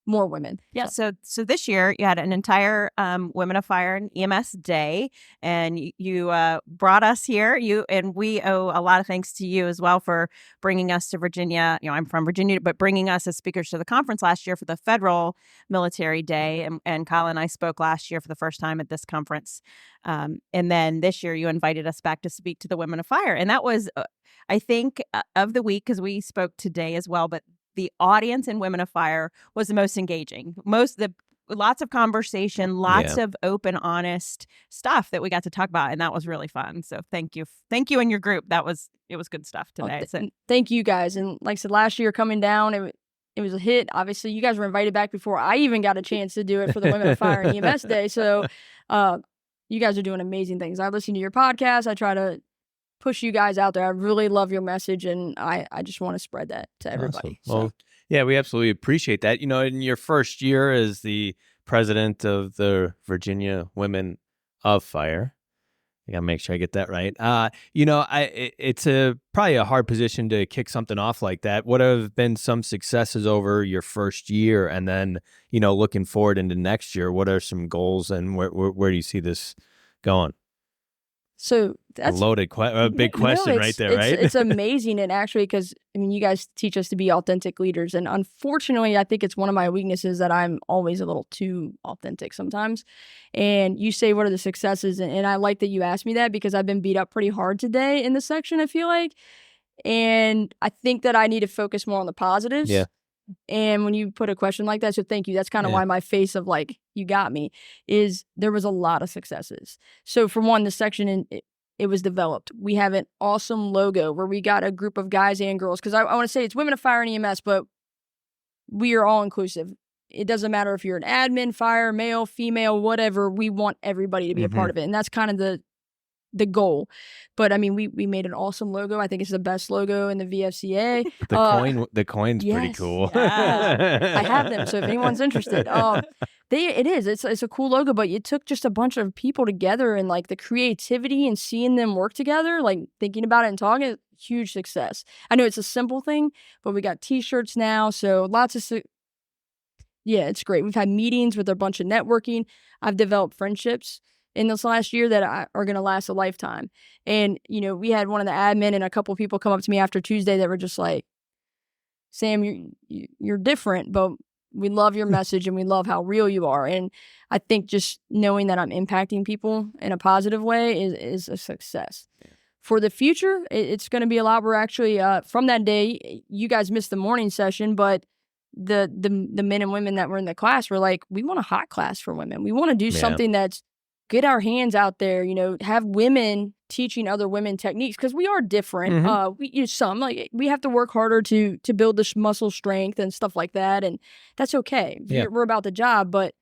more women. Yeah. So this year you had an entire Women of Fire and EMS Day, and you brought us here. And we owe a lot of thanks to you as well for bringing us to Virginia. I'm from Virginia, but bringing us as speakers to the conference last year for the Federal Military Day. And Kyle and I spoke last year for the first time at this conference. And then this year you invited us back to speak to the Women of Fire, and that was, I think, of the week, because we spoke today as well, but the audience in Women of Fire was the most engaging. Lots of conversation, lots of open, honest stuff that we got to talk about, and that was really fun. So thank you and your group. It was good stuff today. Thank you guys. And like I said, last year coming down, it was a hit. Obviously, you guys were invited back before I even got a chance to do it for the Women of Fire and EMS Day. So you guys are doing amazing things. I listen to your podcast. I try to push you guys out there. I really love your message, and I just want to spread that to everybody. Awesome. Well, yeah, we absolutely appreciate that. In your first year as the president of the Virginia Women of Fire, I gotta make sure I get that right. It's probably a hard position to kick something off like that. What have been some successes over your first year, and then looking forward into next year? What are some goals, and where do you see this going? So that's a loaded, big question right there, right? It's amazing. And actually, because you guys teach us to be authentic leaders. And unfortunately, I think it's one of my weaknesses that I'm always a little too authentic sometimes. And you say, what are the successes? And I like that you asked me that, because I've been beat up pretty hard today in this section, I feel like. And I think that I need to focus more on the positives. Yeah. And when you put a question like that, so thank you. That's kind of why my face of like, you got me, is there was a lot of successes. So for one, the section, it was developed. We have an awesome logo where we got a group of guys and girls, because I want to say it's Women of Fire and EMS, but we are all inclusive. It doesn't matter if you're an admin, fire, male, female, whatever. We want everybody to be a part of it. And that's kind of the goal. But we made an awesome logo. I think it's the best logo in the VFCA. The coin's pretty cool. Yes. I have them, so if anyone's interested. It is. It's a cool logo, but it took just a bunch of people together, and like the creativity and seeing them work together, like thinking about it and talking, huge success. I know it's a simple thing, but we got T-shirts now, so lots of yeah, it's great. We've had meetings with a bunch of networking. I've developed friendships in this last year that are going to last a lifetime. And we had one of the admin and a couple of people come up to me after Tuesday that were just like, Sam, you're different, but we love your message and we love how real you are. And I think just knowing that I'm impacting people in a positive way is a success. Yeah. For the future, it's going to be a lot. We're actually, from that day, you guys missed the morning session, but the men and women that were in the class were like, we want a hot class for women. We want to do something that's get our hands out there, have women teaching other women techniques, because we are different. Mm-hmm. We have to work harder to build this muscle strength and stuff like that, and that's okay. Yeah. We're about the job, but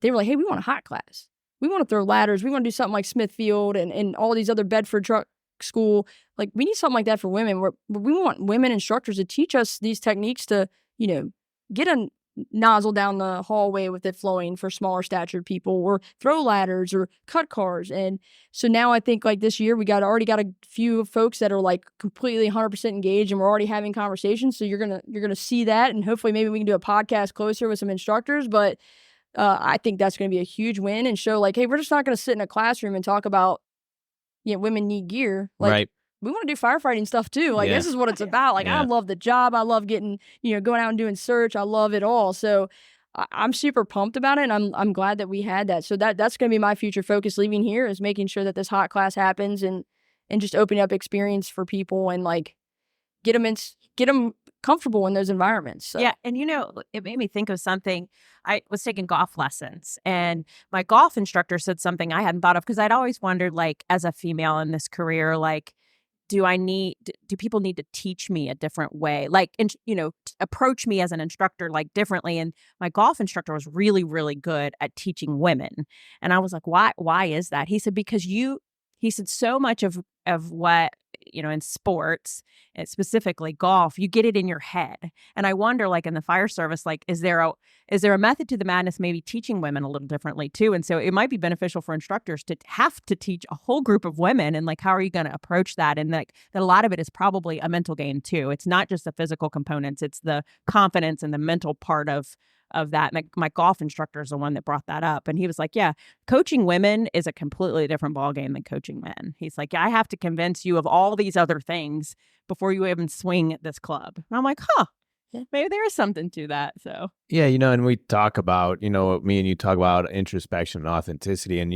they were like, hey, we want a hot class. We want to throw ladders. We want to do something like Smithfield and all these other Bedford truck school. Like, we need something like that for women. We want women instructors to teach us these techniques to, get a nozzle down the hallway with it flowing for smaller statured people, or throw ladders or cut cars. And so now I think like this year we already got a few folks that are like completely 100% engaged, and we're already having conversations. So you're gonna see that, and hopefully maybe we can do a podcast closer with some instructors. But I think that's going to be a huge win and show like, hey, we're just not going to sit in a classroom and talk about women need gear. Like, right. We want to do firefighting stuff too. Like, this is what it's about. Like, I love the job. I love getting, going out and doing search. I love it all. So I'm super pumped about it. And I'm glad that we had that. So that's going to be my future focus leaving here, is making sure that this hot class happens and just opening up experience for people and like get them comfortable in those environments. So. Yeah. And it made me think of something. I was taking golf lessons, and my golf instructor said something I hadn't thought of, because I'd always wondered, like, as a female in this career, like, do people need to teach me a different way? Like, approach me as an instructor, like, differently. And my golf instructor was really, really good at teaching women. And I was like, why is that? He said, because he said so much of what, in sports, and specifically golf, you get it in your head. And I wonder, like, in the fire service, like, is there a method to the madness, maybe teaching women a little differently too? And so it might be beneficial for instructors to have to teach a whole group of women, and like, how are you going to approach that? And like, that a lot of it is probably a mental game too. It's not just the physical components, it's the confidence and the mental part of that. My golf instructor is the one that brought that up. And he was like, yeah, coaching women is a completely different ballgame than coaching men. He's like, I have to convince you of all these other things before you even swing at this club. And I'm like, maybe there is something to that. So yeah, and we talk about, me and you talk about introspection and authenticity. And,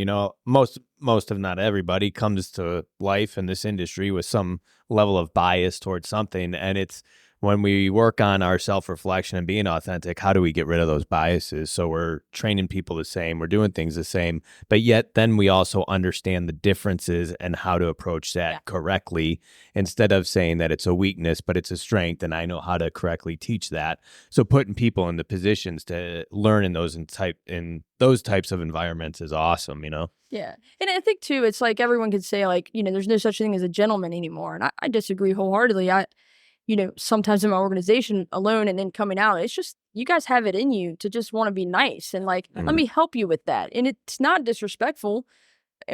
most of, not everybody, comes to life in this industry with some level of bias towards something. And it's when we work on our self-reflection and being authentic, how do we get rid of those biases? So we're training people the same, we're doing things the same, but yet then we also understand the differences and how to approach that correctly, instead of saying that it's a weakness, but it's a strength, and I know how to correctly teach that. So putting people in the positions to learn in those types of environments is awesome, Yeah. And I think too, it's like everyone could say like, there's no such thing as a gentleman anymore. And I disagree wholeheartedly. Sometimes in my organization alone and then coming out, it's just, you guys have it in you to just want to be nice and like, let me help you with that. And it's not disrespectful.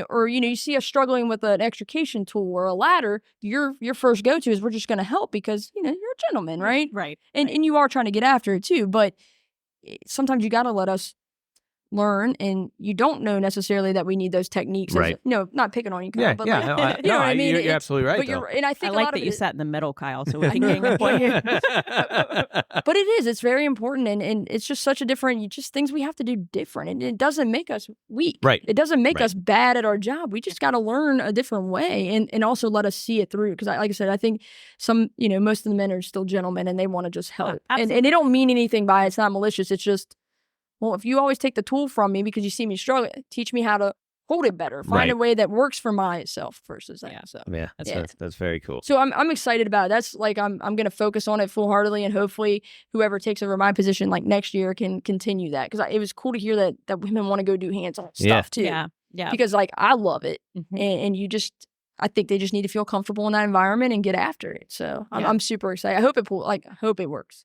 Or, you see us struggling with an extrication tool or a ladder, your first go-to is, we're just going to help because, you're a gentleman, right? Right. And you are trying to get after it too. But sometimes you got to let us learn, and you don't know necessarily that we need those techniques. Right. not picking on you, Kyle, but yeah. Like, you know what I mean? You're absolutely right. But and I think I like that you sat in the middle, Kyle, so we can gang up on you. But it's very important, and it's just such a different, just things we have to do different, and it doesn't make us weak. Right. It doesn't make us bad at our job. We just got to learn a different way, and also let us see it through. Because like I said, I think some, most of the men are still gentlemen, and they want to just help, and they don't mean anything by it. It's not malicious. It's just, well, if you always take the tool from me because you see me struggle, teach me how to hold it better. Find a way that works for myself versus that. Yeah. So That's very cool. So I'm excited about it. That's like, I'm going to focus on it full-heartedly, and hopefully whoever takes over my position like next year can continue that, because it was cool to hear that women want to go do hands-on stuff too. Yeah. Because like, I love it, Mm-hmm. and I think they just need to feel comfortable in that environment and get after it. So I'm super excited. I hope it works.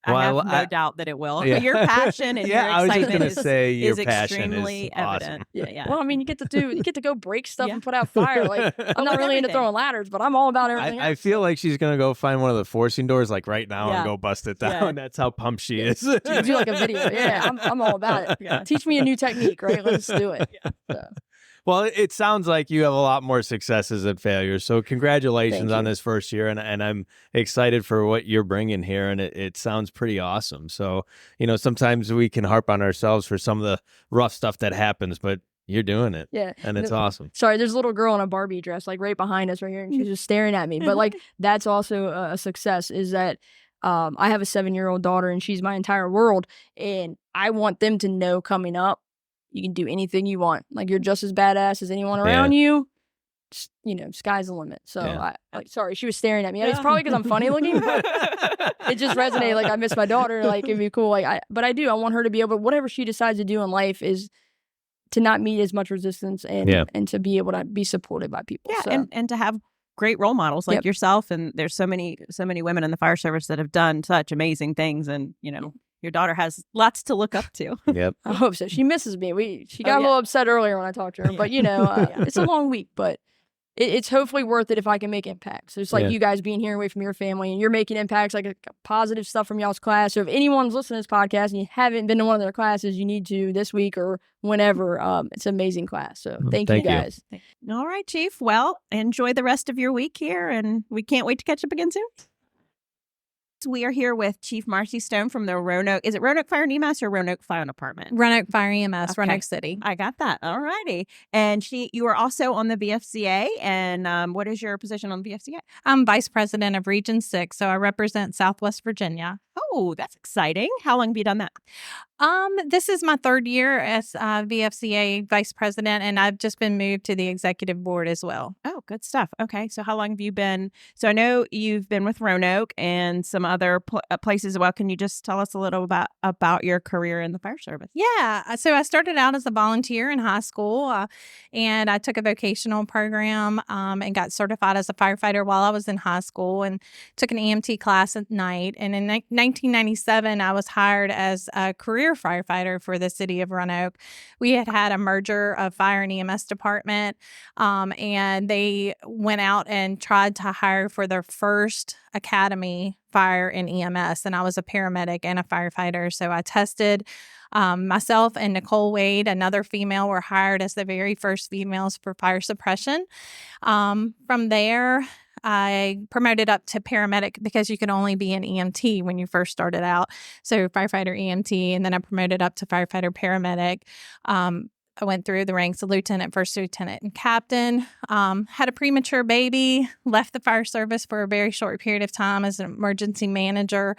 I have Well, no doubt that it will. Yeah. Your passion and Yeah, your I was just excitement gonna say your is passion is extremely awesome. evident. Yeah. Well, I mean, you get to go break stuff Yeah. and put out fire. Like, I'm not with really into everything. throwing ladders, but I'm all about everything I else. feel like she's gonna go find one of the forcing doors like right now Yeah. and go bust it down. Yeah. That's how pumped she is. Do like a video. Yeah, I'm all about it. Yeah. Teach me a new technique, right? Let's do it. So, Well, it sounds like you have a lot more successes than failures. So congratulations Thank on you. this first year, and I'm excited for what you're bringing here, and it sounds pretty awesome. So, sometimes we can harp on ourselves for some of the rough stuff that happens, but you're doing it, yeah. and it's awesome. Sorry, there's a little girl in a Barbie dress, like right behind us right here, and she's just staring at me. But like, that's also a success is that I have a 7-year-old daughter, and she's my entire world. And I want them to know coming up, you can do anything you want. Like, you're just as badass as anyone around you. Just, sky's the limit. So, Yeah. sorry, she was staring at me. It's probably because I'm funny looking, but it just resonated. Like, I miss my daughter. Like, it'd be cool. But I do. I want her to be able, whatever she decides to do in life is to not meet as much resistance and to be able to be supported by people. Yeah, So. and to have great role models like Yep. yourself. And there's so many women in the fire service that have done such amazing things. And, your daughter has lots to look up to. Yep. I hope so. She misses me. She got a yeah. little upset earlier when I talked to her, but it's a long week, but it's hopefully worth it if I can make impacts. So it's like you guys being here away from your family and you're making impacts, like positive stuff from y'all's class. So if anyone's listening to this podcast and you haven't been to one of their classes, you need to this week or whenever. It's an amazing class. So thank you guys. All right, Chief. Well, enjoy the rest of your week here, and we can't wait to catch up again soon. We are here with Chief Marci Stone from the Roanoke. Is it Roanoke Fire and EMS or Roanoke Fire Department? Roanoke Fire EMS, Okay. Roanoke City. I got that. All righty. And you are also on the VFCA. And what is your position on the VFCA? I'm Vice President of Region 6, so I represent Southwest Virginia. Oh, that's exciting. How long have you done that? This is my third year as VFCA Vice President, and I've just been moved to the Executive Board as well. Oh, good stuff. Okay. So how long have you been? So I know you've been with Roanoke and some other places as well. Can you just tell us a little about your career in the fire service? Yeah. So I started out as a volunteer in high school, and I took a vocational program and got certified as a firefighter while I was in high school and took an EMT class at night. And in 1997, I was hired as a career firefighter for the city of Roanoke. We had a merger of fire and EMS department, and they went out and tried to hire for their first academy fire and EMS, and I was a paramedic and a firefighter. So I tested. Myself and Nicole Wade, another female, were hired as the very first females for fire suppression. From there, I promoted up to paramedic because you could only be an EMT when you first started out. So firefighter EMT, and then I promoted up to firefighter paramedic. I went through the ranks of lieutenant, first lieutenant, and captain. Had a premature baby, left the fire service for a very short period of time as an emergency manager,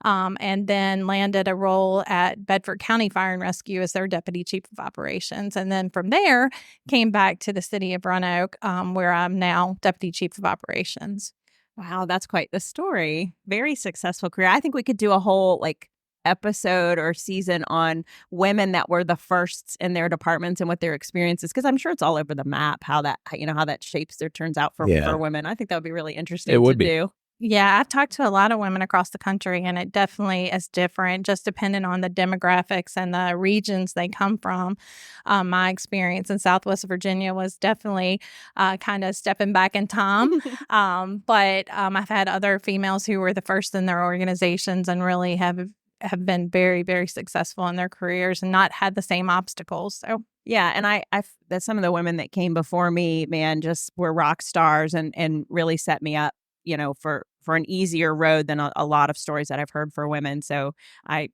and then landed a role at Bedford County Fire and Rescue as their deputy chief of operations. And then from there, came back to the city of Roanoke, where I'm now deputy chief of operations. Wow, that's quite the story. Very successful career. I think we could do a whole episode or season on women that were the firsts in their departments and what their experiences, because I'm sure it's all over the map how that shapes or turns out for women. I think that would be really interesting to do. Yeah, I've talked to a lot of women across the country, and it definitely is different, just depending on the demographics and the regions they come from. My experience in Southwest Virginia was definitely kind of stepping back in time. But I've had other females who were the first in their organizations and really have been very, very successful in their careers and not had the same obstacles. So yeah, and I that some of the women that came before me, man, just were rock stars and really set me up, for an easier road than a lot of stories that I've heard for women. So I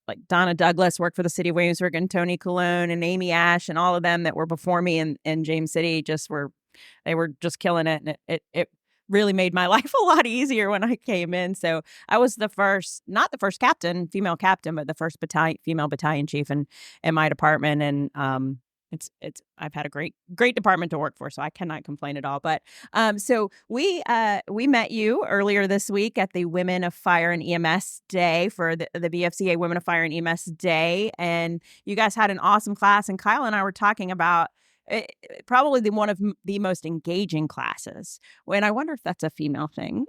like Donna Douglas worked for the city of Williamsburg, and Toni Colon and Amy Ash and all of them that were before me in James City they were just killing it, and it really made my life a lot easier when I came in. So I was not the first female captain, but the first female battalion chief in my department. And I've had a great department to work for, so I cannot complain at all. But so we met you earlier this week at the Women of Fire and EMS Day for the VFCA Women of Fire and EMS Day, and you guys had an awesome class. And Kyle and I were talking about probably one of the most engaging classes. And I wonder if that's a female thing.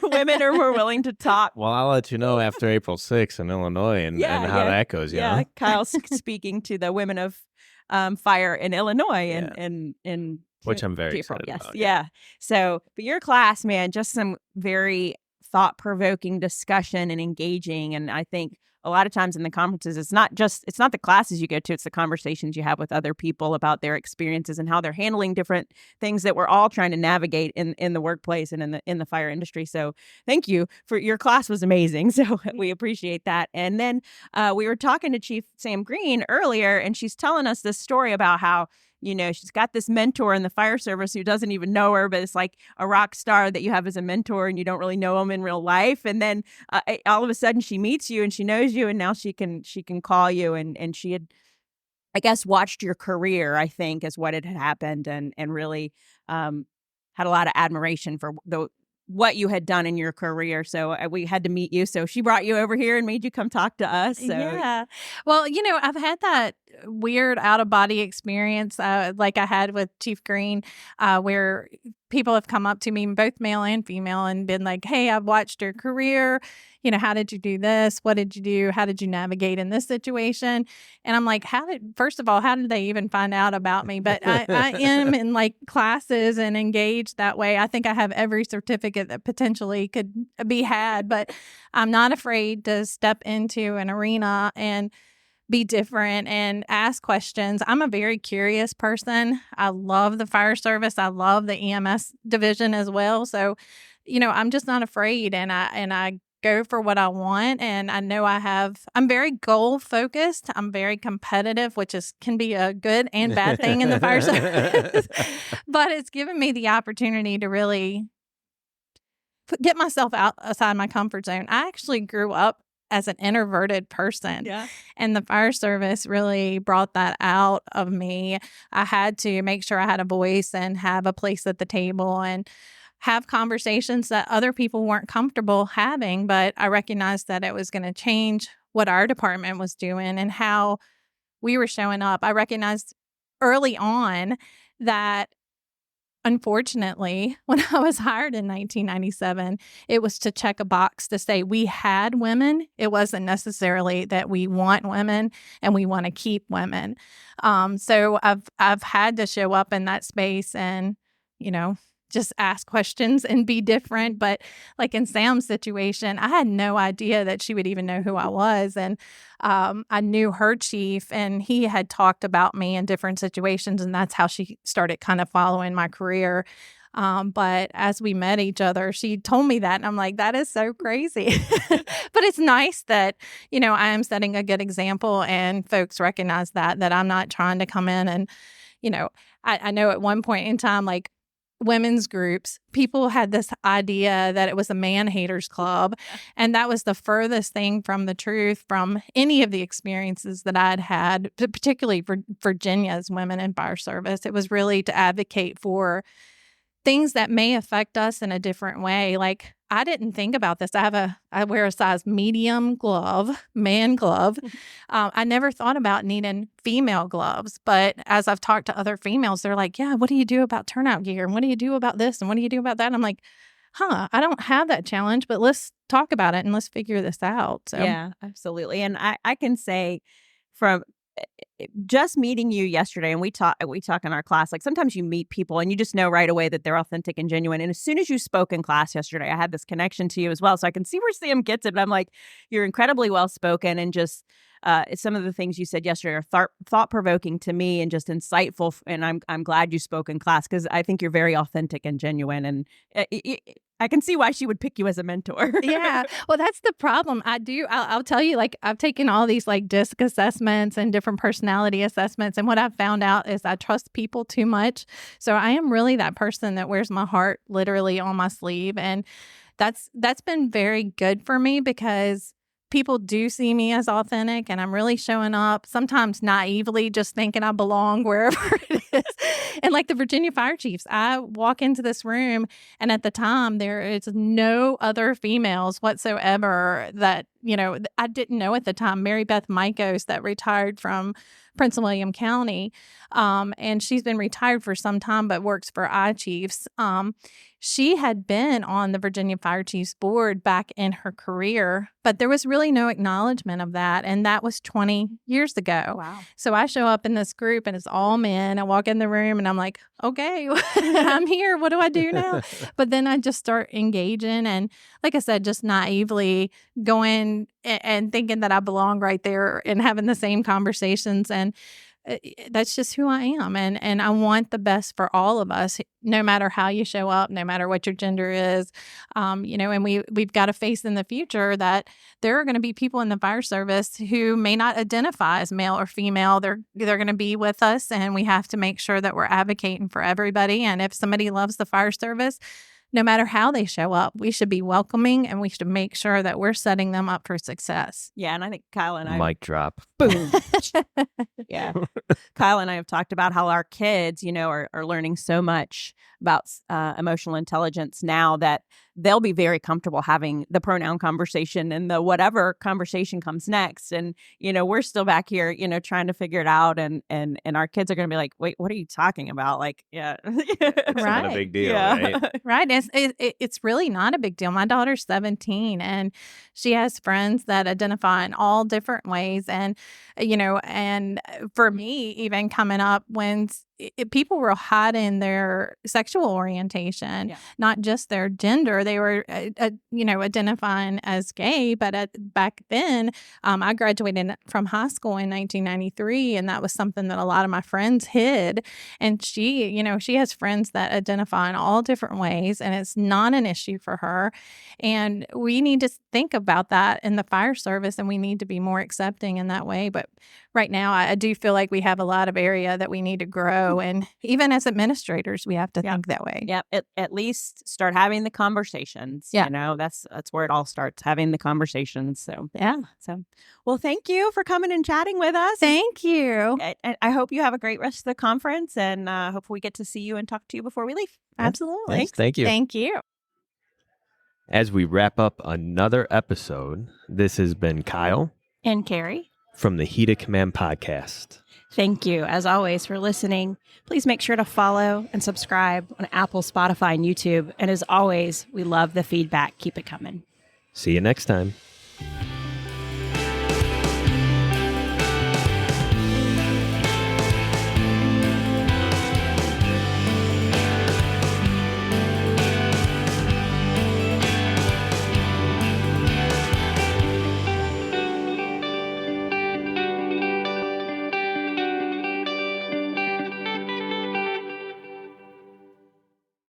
Women are more willing to talk. Well, I'll let you know after April 6th in Illinois and how that goes. Yeah, Kyle's speaking to the women of fire in Illinois and which I'm very April. excited about. Yeah. So, but your class, man, just some very thought-provoking discussion and engaging. And I think a lot of times in the conferences, it's not the classes you go to, it's the conversations you have with other people about their experiences and how they're handling different things that we're all trying to navigate in the workplace and in the fire industry. So thank you for your class was amazing. So we appreciate that. And then we were talking to Chief Sam Green earlier, and she's telling us this story about how, you know, she's got this mentor in the fire service who doesn't even know her, but it's like a rock star that you have as a mentor and you don't really know him in real life. And then all of a sudden she meets you and she knows you, and now she can call you. And she had, I guess, watched your career, I think, is what had happened, and really had a lot of admiration for what you had done in your career. So we had to meet you. So she brought you over here and made you come talk to us. So. Yeah. Well, you know, I've had that weird out-of-body experience like I had with Chief Green, where people have come up to me, both male and female, and been like, hey, I've watched your career. You know, how did you do this? What did you do? How did you navigate in this situation? And I'm like, first of all, how did they even find out about me? But I am in like classes and engaged that way. I think I have every certificate that potentially could be had, but I'm not afraid to step into an arena and be different and ask questions. I'm a very curious person. I love the fire service. I love the EMS division as well. So, you know, I'm just not afraid, and I go for what I want. And I know I'm very goal focused. I'm very competitive, which can be a good and bad thing in the fire service. But it's given me the opportunity to really get myself outside my comfort zone. I actually grew up as an introverted person. Yeah. And the fire service really brought that out of me. I had to make sure I had a voice and have a place at the table and have conversations that other people weren't comfortable having. But I recognized that it was going to change what our department was doing and how we were showing up. I recognized early on that, unfortunately, when I was hired in 1997, it was to check a box to say we had women. It wasn't necessarily that we want women and we want to keep women. So I've had to show up in that space and, you know, just ask questions and be different. But like in Sam's situation, I had no idea that she would even know who I was. And I knew her chief, and he had talked about me in different situations. And that's how she started kind of following my career. But as we met each other, she told me that, and I'm like, that is so crazy. But it's nice that, you know, I am setting a good example and folks recognize that I'm not trying to come in and, you know, I know at one point in time, like, women's groups, people had this idea that it was a man haters club. And that was the furthest thing from the truth from any of the experiences that I'd had, particularly for Virginia's women in fire service. It was really to advocate for things that may affect us in a different way. Like, I didn't think about this. I wear a size medium glove, man glove. I never thought about needing female gloves. But as I've talked to other females, they're like, yeah, what do you do about turnout gear? And what do you do about this? And what do you do about that? And I'm like, I don't have that challenge, but let's talk about it and let's figure this out. So yeah, absolutely. And I can say from just meeting you yesterday, and we talk in our class, like sometimes you meet people and you just know right away that they're authentic and genuine. And as soon as you spoke in class yesterday, I had this connection to you as well. So I can see where Sam gets it. But I'm like, you're incredibly well spoken, and just some of the things you said yesterday are thought provoking to me and just insightful. And I'm glad you spoke in class, because I think you're very authentic and genuine. And I can see why she would pick you as a mentor. Yeah. Well, that's the problem. I'll tell you, like, I've taken all these like DISC assessments and different personality assessments. And what I've found out is I trust people too much. So I am really that person that wears my heart literally on my sleeve. And that's been very good for me, because people do see me as authentic and I'm really showing up, sometimes naively, just thinking I belong wherever it is. And like the Virginia Fire Chiefs, I walk into this room and at the time there is no other females whatsoever that, I didn't know at the time. Mary Beth Mikos that retired from Prince William County, and she's been retired for some time but works for iChiefs. She had been on the Virginia Fire Chiefs board back in her career, but there was really no acknowledgement of that. And that was 20 years ago. Wow. So I show up in this group and it's all men. I walk in the room and I'm like, okay, I'm here. What do I do now? But then I just start engaging. And like I said, just naively going and thinking that I belong right there and having the same conversations. And that's just who I am. And I want the best for all of us, no matter how you show up, no matter what your gender is. And we've got to face in the future that there are going to be people in the fire service who may not identify as male or female. They're going to be with us, and we have to make sure that we're advocating for everybody. And if somebody loves the fire service, no matter how they show up, we should be welcoming and we should make sure that we're setting them up for success. Yeah, and I think Kyle and I Mic drop. boom. Yeah. Kyle and I have talked about how our kids, are learning so much about emotional intelligence now that they'll be very comfortable having the pronoun conversation and the whatever conversation comes next. And, we're still back here, trying to figure it out. And our kids are going to be like, wait, what are you talking about? Like, yeah. It's not a big deal, Yeah. right? Right. It's really not a big deal. My daughter's 17 and she has friends that identify in all different ways. And, and for me, even coming up when people were hiding their sexual orientation, not just their gender. They were, identifying as gay. But back then, I graduated from high school in 1993, and that was something that a lot of my friends hid. And she has friends that identify in all different ways, and it's not an issue for her. And we need to think about that in the fire service, and we need to be more accepting in that way. But right now, I do feel like we have a lot of area that we need to grow. And even as administrators, we have to think that way. Yeah. At least start having the conversations. Yeah. That's where it all starts, having the conversations. So, Yeah. So, well, thank you for coming and chatting with us. Thank you. I hope you have a great rest of the conference, and hope we get to see you and talk to you before we leave. Absolutely. Thanks. Thank you. Thank you. As we wrap up another episode, this has been Kyle And Carrie, from the Heat of Command podcast. thank you, as always, for listening. Please make sure to follow and subscribe on Apple, Spotify, and YouTube. And as always, we love the feedback. Keep it coming. See you next time.